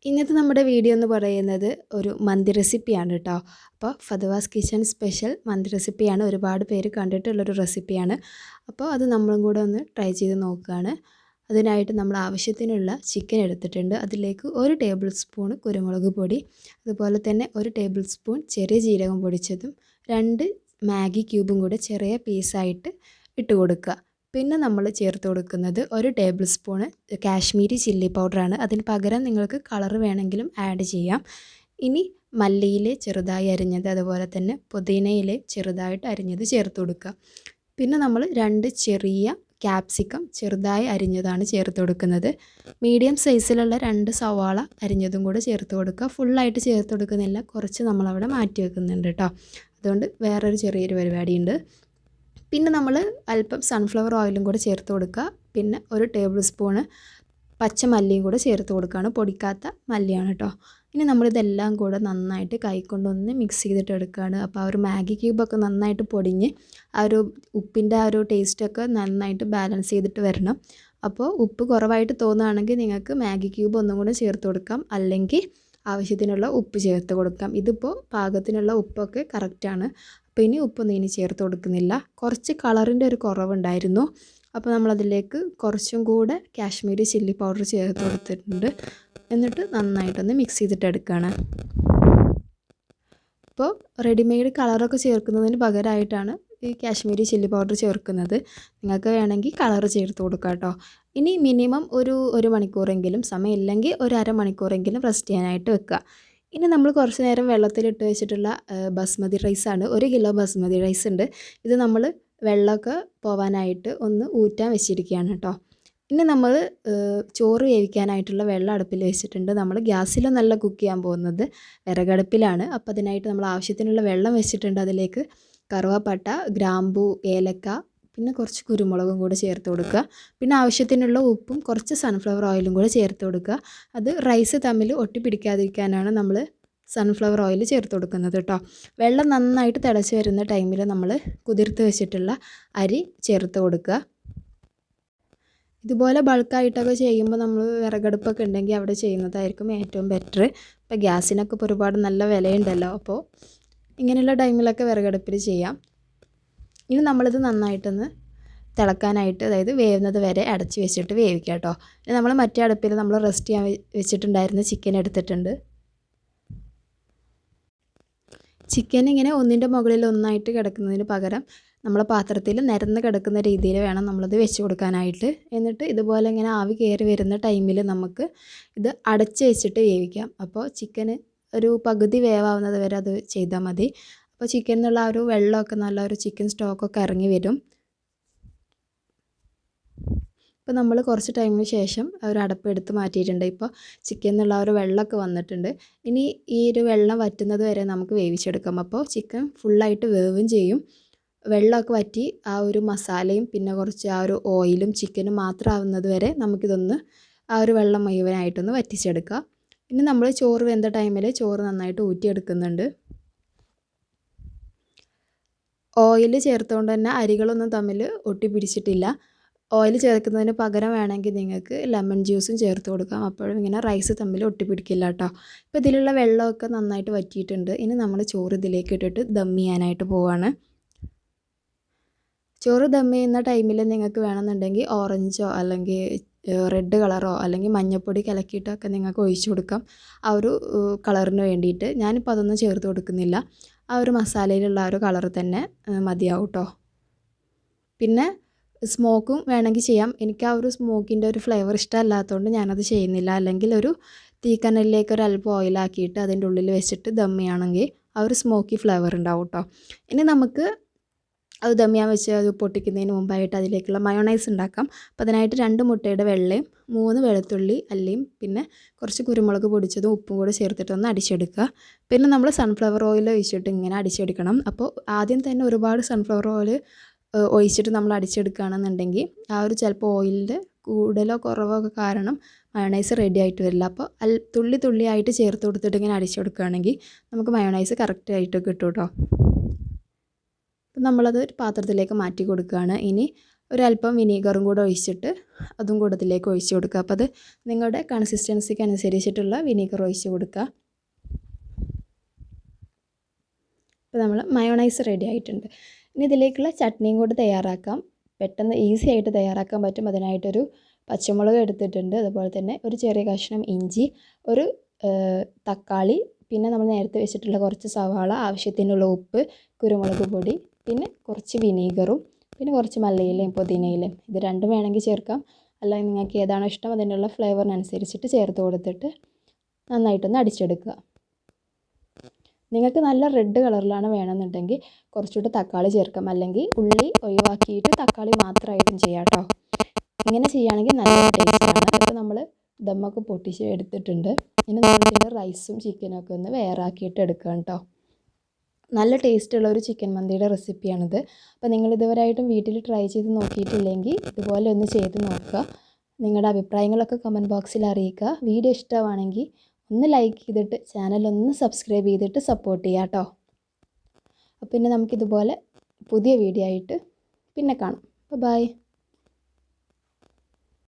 ഇന്നത്തെ നമ്മുടെ വീഡിയോ എന്ന് പറയുന്നത് ഒരു മന്തി റെസിപ്പിയാണ് കേട്ടോ. അപ്പോൾ ഫദവാസ് കിച്ചൺ സ്പെഷ്യൽ മന്തി റെസിപ്പിയാണ്. ഒരുപാട് പേര് കണ്ടിട്ടുള്ളൊരു റെസിപ്പിയാണ്. അപ്പോൾ അത് നമ്മളും കൂടെ ഒന്ന് ട്രൈ ചെയ്ത് നോക്കുകയാണ്. അതിനായിട്ട് നമ്മൾ ആവശ്യത്തിനുള്ള ചിക്കൻ എടുത്തിട്ടുണ്ട്. അതിലേക്ക് 1 ടേബിൾ സ്പൂൺ കുരുമുളക് പൊടി, അതുപോലെ തന്നെ 1 ടേബിൾ സ്പൂൺ ചെറിയ ജീരകം പൊടിച്ചതും 2 മാഗി ക്യൂബും കൂടെ ചെറിയ പീസായിട്ട് ഇട്ട് കൊടുക്കുക. പിന്നെ നമ്മൾ ചേർത്ത് കൊടുക്കുന്നത് 1 ടേബിൾ സ്പൂൺ കാശ്മീരി ചില്ലി പൗഡറാണ്. അതിന് പകരം നിങ്ങൾക്ക് കളർ വേണമെങ്കിലും ആഡ് ചെയ്യാം. ഇനി മല്ലിയില ചെറുതായി അരിഞ്ഞത്, അതുപോലെ തന്നെ പുതിനയില ചെറുതായിട്ട് അരിഞ്ഞത് ചേർത്ത് കൊടുക്കുക. പിന്നെ നമ്മൾ 2 ചെറിയ ക്യാപ്സിക്കം ചെറുതായി അരിഞ്ഞതാണ് ചേർത്ത് കൊടുക്കുന്നത്. മീഡിയം സൈസിലുള്ള 2 സവാള അരിഞ്ഞതും കൂടെ ചേർത്ത് കൊടുക്കുക. ഫുള്ളായിട്ട് ചേർത്ത് കൊടുക്കുന്നില്ല, കുറച്ച് നമ്മളവിടെ മാറ്റി വെക്കുന്നുണ്ട് കേട്ടോ. അതുകൊണ്ട് വേറൊരു ചെറിയൊരു പരിപാടിയുണ്ട്. പിന്നെ നമ്മൾ അല്പം സൺഫ്ലവർ ഓയിലും കൂടെ ചേർത്ത് കൊടുക്കുക. പിന്നെ 1 ടേബിൾ സ്പൂണ് പച്ചമല്ലിയും കൂടെ ചേർത്ത് കൊടുക്കുകയാണ്. പൊടിക്കാത്ത മല്ലിയാണ് കേട്ടോ. ഇനി നമ്മളിതെല്ലാം കൂടെ നന്നായിട്ട് കൈക്കൊണ്ടൊന്ന് മിക്സ് ചെയ്തിട്ട് എടുക്കുകയാണ്. അപ്പോൾ ആ ഒരു മാഗി ക്യൂബൊക്കെ നന്നായിട്ട് പൊടിഞ്ഞ് ആ ഒരു ഉപ്പിൻ്റെ ആ ഒരു ടേസ്റ്റൊക്കെ നന്നായിട്ട് ബാലൻസ് ചെയ്തിട്ട് വരണം. അപ്പോൾ ഉപ്പ് കുറവായിട്ട് തോന്നുകയാണെങ്കിൽ നിങ്ങൾക്ക് മാഗി ക്യൂബ് ഒന്നും കൂടെ ചേർത്ത് കൊടുക്കാം, അല്ലെങ്കിൽ ആവശ്യത്തിനുള്ള ഉപ്പ് ചേർത്ത് കൊടുക്കാം. ഇതിപ്പോൾ പാകത്തിനുള്ള ഉപ്പൊക്കെ കറക്റ്റാണ്. അപ്പോൾ ഇനി ഉപ്പൊന്നും ഇനി ചേർത്ത് കൊടുക്കുന്നില്ല. കുറച്ച് കളറിൻ്റെ ഒരു കുറവുണ്ടായിരുന്നു. അപ്പോൾ നമ്മളതിലേക്ക് കുറച്ചും കൂടെ കാശ്മീരി ചില്ലി പൗഡർ ചേർത്ത് കൊടുത്തിട്ടുണ്ട്. എന്നിട്ട് നന്നായിട്ടൊന്ന് മിക്സ് ചെയ്തിട്ട് എടുക്കുകയാണ്. ഇപ്പോൾ റെഡിമെയ്ഡ് കളറൊക്കെ ചേർക്കുന്നതിന് പകരമായിട്ടാണ് ഈ കാശ്മീരി ചില്ലി പൗഡർ ചേർക്കുന്നത്. നിങ്ങൾക്ക് വേണമെങ്കിൽ കളർ ചേർത്ത് കൊടുക്കാം കേട്ടോ. ഇനി മിനിമം ഒരു മണിക്കൂറെങ്കിലും, സമയമില്ലെങ്കിൽ ഒരു അരമണിക്കൂറെങ്കിലും റെസ്റ്റ് ചെയ്യാനായിട്ട് വെക്കുക. ഇനി നമ്മൾ കുറച്ച് നേരം വെള്ളത്തിലിട്ട് വെച്ചിട്ടുള്ള ബസ്മതി റൈസാണ്. 1 കിലോ ബസ്മതി റൈസ് ഉണ്ട്. ഇത് നമ്മൾ വെള്ളമൊക്കെ പോവാനായിട്ട് ഒന്ന് ഊറ്റാൻ വെച്ചിരിക്കുകയാണ് കേട്ടോ. ഇനി നമ്മൾ ചോറ് വേവിക്കാനായിട്ടുള്ള വെള്ളം അടുപ്പിൽ വെച്ചിട്ടുണ്ട്. നമ്മൾ ഗ്യാസിലൊന്നല്ല കുക്ക് ചെയ്യാൻ പോകുന്നത്, വിറകടുപ്പിലാണ്. അപ്പോൾ അതിനായിട്ട് നമ്മൾ ആവശ്യത്തിനുള്ള വെള്ളം വെച്ചിട്ടുണ്ട്. അതിലേക്ക് കറുവപ്പട്ട, ഗ്രാമ്പൂ, ഏലക്ക, പിന്നെ കുറച്ച് കുരുമുളകും കൂടെ ചേർത്ത് കൊടുക്കുക. പിന്നെ ആവശ്യത്തിനുള്ള ഉപ്പും കുറച്ച് സൺഫ്ലവർ ഓയിലും കൂടെ ചേർത്ത് കൊടുക്കുക. അത് റൈസ് തമ്മിൽ ഒട്ടിപ്പിടിക്കാതിരിക്കാനാണ് നമ്മൾ സൺഫ്ലവർ ഓയിൽ ചേർത്ത് കൊടുക്കുന്നത് കേട്ടോ. വെള്ളം നന്നായിട്ട് തിളച്ച് വരുന്ന ടൈമിൽ നമ്മൾ കുതിർത്ത് വെച്ചിട്ടുള്ള അരി ചേർത്ത് കൊടുക്കുക. ഇതുപോലെ ബൾക്കായിട്ടൊക്കെ ചെയ്യുമ്പോൾ നമ്മൾ വിറകടുപ്പൊക്കെ ഉണ്ടെങ്കിൽ അവിടെ ചെയ്യുന്നതായിരിക്കും ഏറ്റവും ബെറ്റർ. ഇപ്പോൾ ഗ്യാസിനൊക്കെ ഇപ്പോൾ ഒരുപാട് നല്ല വിലയുണ്ടല്ലോ. അപ്പോൾ ഇങ്ങനെയുള്ള ടൈമിലൊക്കെ വിറകടുപ്പിൽ ചെയ്യാം. ഇനി നമ്മളിത് നന്നായിട്ടൊന്ന് തിളക്കാനായിട്ട്, അതായത് വേവുന്നത് വരെ അടച്ച് വെച്ചിട്ട് വേവിക്കാം കേട്ടോ. ഇനി നമ്മൾ മറ്റേ അടുപ്പിൽ നമ്മൾ റെസ്റ്റ് ചെയ്യാൻ വെച്ചിട്ടുണ്ടായിരുന്ന ചിക്കൻ എടുത്തിട്ടുണ്ട്. ചിക്കൻ ഇങ്ങനെ ഒന്നിൻ്റെ മുകളിൽ ഒന്നായിട്ട് കിടക്കുന്നതിന് പകരം നമ്മൾ പാത്രത്തിൽ നിരന്ന് കിടക്കുന്ന രീതിയിൽ വേണം നമ്മളത് വെച്ച് കൊടുക്കാനായിട്ട്. എന്നിട്ട് ഇതുപോലെ ഇങ്ങനെ ആവി കയറി വരുന്ന ടൈമിൽ നമുക്ക് ഇത് അടച്ച് വെച്ചിട്ട് വേവിക്കാം. അപ്പോൾ ചിക്കന് ഒരു പകുതി വേവാവുന്നത് വരെ അത് ചെയ്താൽ മതി. അപ്പോൾ ചിക്കൻ എന്നുള്ള ആ ഒരു വെള്ളമൊക്കെ, നല്ല ഒരു ചിക്കൻ സ്റ്റോക്കൊക്കെ ഇറങ്ങി വരും. ഇപ്പോൾ നമ്മൾ കുറച്ച് ടൈമിന് ശേഷം ഒരു അടപ്പ് എടുത്ത് മാറ്റിയിട്ടുണ്ട്. ഇപ്പോൾ ചിക്കൻ എന്നുള്ള ആ ഒരു വെള്ളമൊക്കെ വന്നിട്ടുണ്ട്. ഇനി ഈ ഒരു വെള്ളം വറ്റുന്നത് വരെ നമുക്ക് വേവിച്ചെടുക്കാം. അപ്പോൾ ചിക്കൻ ഫുള്ളായിട്ട് വേവും ചെയ്യും. വെള്ളമൊക്കെ വറ്റി ആ ഒരു മസാലയും പിന്നെ കുറച്ച് ആ ഒരു ഓയിലും ചിക്കനും മാത്രം ആവുന്നത് വരെ നമുക്കിതൊന്ന് ആ ഒരു വെള്ളം മുഴുവനായിട്ടൊന്ന് വറ്റിച്ചെടുക്കാം. ഇനി നമ്മൾ ചോറ് വെന്ത ടൈമിൽ ചോറ് നന്നായിട്ട് ഊറ്റിയെടുക്കുന്നുണ്ട്. ഓയിൽ ചേർത്തുകൊണ്ട് തന്നെ അരികളൊന്നും തമ്മിൽ ഒട്ടിപ്പിടിച്ചിട്ടില്ല. ഓയിൽ ചേർക്കുന്നതിന് പകരം വേണമെങ്കിൽ നിങ്ങൾക്ക് ലെമൺ ജ്യൂസും ചേർത്ത് കൊടുക്കാം. അപ്പോഴും ഇങ്ങനെ റൈസ് തമ്മിൽ ഒട്ടിപ്പിടിക്കില്ല കേട്ടോ. ഇപ്പോൾ ഇതിലുള്ള വെള്ളമൊക്കെ നന്നായിട്ട് വറ്റിയിട്ടുണ്ട്. ഇനി നമ്മൾ ചോറ് ഇതിലേക്ക് ഇട്ടിട്ട് ദം ചെയ്യാനായിട്ട് പോവുകയാണ്. ചോറ് ദം ചെയ്യുന്ന ടൈമിൽ നിങ്ങൾക്ക് വേണമെന്നുണ്ടെങ്കിൽ ഓറഞ്ചോ അല്ലെങ്കിൽ റെഡ് കളറോ അല്ലെങ്കിൽ മഞ്ഞൾപ്പൊടി കലക്കിയിട്ടൊക്കെ നിങ്ങൾക്ക് ഒഴിച്ചു കൊടുക്കാം, ആ ഒരു കളറിന് വേണ്ടിയിട്ട്. ഞാനിപ്പോൾ അതൊന്നും ചേർത്ത് കൊടുക്കുന്നില്ല. ആ ഒരു മസാലയിലുള്ള ആ ഒരു കളർ തന്നെ മതിയാവും കേട്ടോ. പിന്നെ സ്മോക്കും വേണമെങ്കിൽ ചെയ്യാം. എനിക്ക് ആ ഒരു സ്മോക്കിൻ്റെ ഒരു ഫ്ലേവർ ഇഷ്ടമല്ലാത്തതുകൊണ്ട് ഞാനത് ചെയ്യുന്നില്ല. അല്ലെങ്കിൽ ഒരു തീക്കനലിലേക്ക് ഒരു അല്പം ഓയിലാക്കിയിട്ട് അതിൻ്റെ ഉള്ളിൽ വെച്ചിട്ട് ദം ചെയ്യുകയാണെങ്കിൽ ആ ഒരു സ്മോക്കി ഫ്ലേവർ ഉണ്ടാവും കേട്ടോ. ഇനി നമുക്ക് അത് ദം ചെയ്യാൻ വെച്ച് അത് പൊട്ടിക്കുന്നതിന് മുമ്പായിട്ട് അതിലേക്കുള്ള മയോണൈസ് ഉണ്ടാക്കാം. അപ്പോൾ അതിനായിട്ട് 2 മുട്ടയുടെ വെള്ളയും 3 വെളുത്തുള്ളി അല്ലിയും പിന്നെ കുറച്ച് കുരുമുളക് പൊടിച്ചതും ഉപ്പും കൂടെ ചേർത്തിട്ടൊന്ന് അടിച്ചെടുക്കുക. പിന്നെ നമ്മൾ സൺഫ്ലവർ ഓയിൽ ഒഴിച്ചിട്ട് ഇങ്ങനെ അടിച്ചെടുക്കണം. അപ്പോൾ ആദ്യം തന്നെ ഒരുപാട് സൺഫ്ലവർ ഓയിൽ ഒഴിച്ചിട്ട് നമ്മൾ അടിച്ചെടുക്കുകയാണെന്നുണ്ടെങ്കിൽ ആ ഒരു ചിലപ്പോൾ ഓയിലിൻ്റെ കൂടുതലോ കുറവോ ഒക്കെ കാരണം മയോണൈസ് റെഡി ആയിട്ട് വരില്ല. അപ്പോൾ തുള്ളി തുള്ളിയായിട്ട് ചേർത്ത് കൊടുത്തിട്ട് ഇങ്ങനെ അടിച്ചെടുക്കുകയാണെങ്കിൽ നമുക്ക് മയോണൈസ് കറക്റ്റായിട്ട് കിട്ടും കേട്ടോ. അപ്പം നമ്മളത് ഒരു പാത്രത്തിലേക്ക് മാറ്റി കൊടുക്കുകയാണ്. ഇനി ഒരല്പം വിനീഗറും കൂടെ ഒഴിച്ചിട്ട് അതും കൂടെ ഇതിലേക്ക് ഒഴിച്ച് കൊടുക്കുക. അപ്പോൾ അത് നിങ്ങളുടെ കൺസിസ്റ്റൻസിക്ക് അനുസരിച്ചിട്ടുള്ള വിനീഗർ ഒഴിച്ച് കൊടുക്കുക. അപ്പോൾ നമ്മൾ മയോണൈസ് റെഡി ആയിട്ടുണ്ട്. ഇനി ഇതിലേക്കുള്ള ചട്നിയും കൂടെ തയ്യാറാക്കാം. പെട്ടെന്ന് ഈസി ആയിട്ട് തയ്യാറാക്കാൻ പറ്റും. അതിനായിട്ടൊരു പച്ചമുളക് എടുത്തിട്ടുണ്ട്, അതുപോലെ തന്നെ ഒരു ചെറിയ കഷ്ണം ഇഞ്ചി, ഒരു തക്കാളി, പിന്നെ നമ്മൾ നേരത്തെ വെച്ചിട്ടുള്ള കുറച്ച് സവാള, ആവശ്യത്തിനുള്ള ഉപ്പ്, കുരുമുളക് പൊടി, പിന്നെ കുറച്ച് വിനീഗറും, പിന്നെ കുറച്ച് മല്ലിയിലയും പുതിനയിലയും. ഇത് രണ്ടും വേണമെങ്കിൽ ചേർക്കാം, അല്ലെങ്കിൽ നിങ്ങൾക്ക് ഏതാണോ ഇഷ്ടം അതിനുള്ള ഫ്ലേവറിനനുസരിച്ചിട്ട് ചേർത്ത് കൊടുത്തിട്ട് നന്നായിട്ടൊന്ന് അടിച്ചെടുക്കുക. നിങ്ങൾക്ക് നല്ല റെഡ് കളറിലാണ് വേണമെന്നുണ്ടെങ്കിൽ കുറച്ചുകൂടെ തക്കാളി ചേർക്കാം, അല്ലെങ്കിൽ ഉള്ളി ഒഴിവാക്കിയിട്ട് തക്കാളി മാത്രമായിട്ടും ചെയ്യാം കേട്ടോ. ഇങ്ങനെ ചെയ്യുകയാണെങ്കിൽ നല്ല ടേസ്റ്റാണ്. ഇപ്പോൾ നമ്മൾ ദമ്മൊക്കെ പൊട്ടിച്ച് എടുത്തിട്ടുണ്ട്. ഇനി നമ്മൾക്കിതിൻ്റെ റൈസും ചിക്കനൊക്കെ ഒന്ന് വേറാക്കിയിട്ട് എടുക്കാം കേട്ടോ. നല്ല ടേസ്റ്റുള്ള ഒരു ചിക്കൻ മന്തിയുടെ റെസിപ്പിയാണിത്. അപ്പോൾ നിങ്ങൾ ഇതുവരെയായിട്ടും വീട്ടിൽ ട്രൈ ചെയ്ത് നോക്കിയിട്ടില്ലെങ്കിൽ ഇതുപോലെ ഒന്ന് ചെയ്ത് നോക്കുക. നിങ്ങളുടെ അഭിപ്രായങ്ങളൊക്കെ കമൻറ്റ് ബോക്സിൽ അറിയിക്കുക. വീഡിയോ ഇഷ്ടമാണെങ്കിൽ ഒന്ന് ലൈക്ക് ചെയ്തിട്ട് ചാനലൊന്ന് സബ്സ്ക്രൈബ് ചെയ്തിട്ട് സപ്പോർട്ട് ചെയ്യാം കേട്ടോ. അപ്പോൾ പിന്നെ നമുക്കിതുപോലെ പുതിയ വീഡിയോ ആയിട്ട് പിന്നെ കാണാം. ബൈ.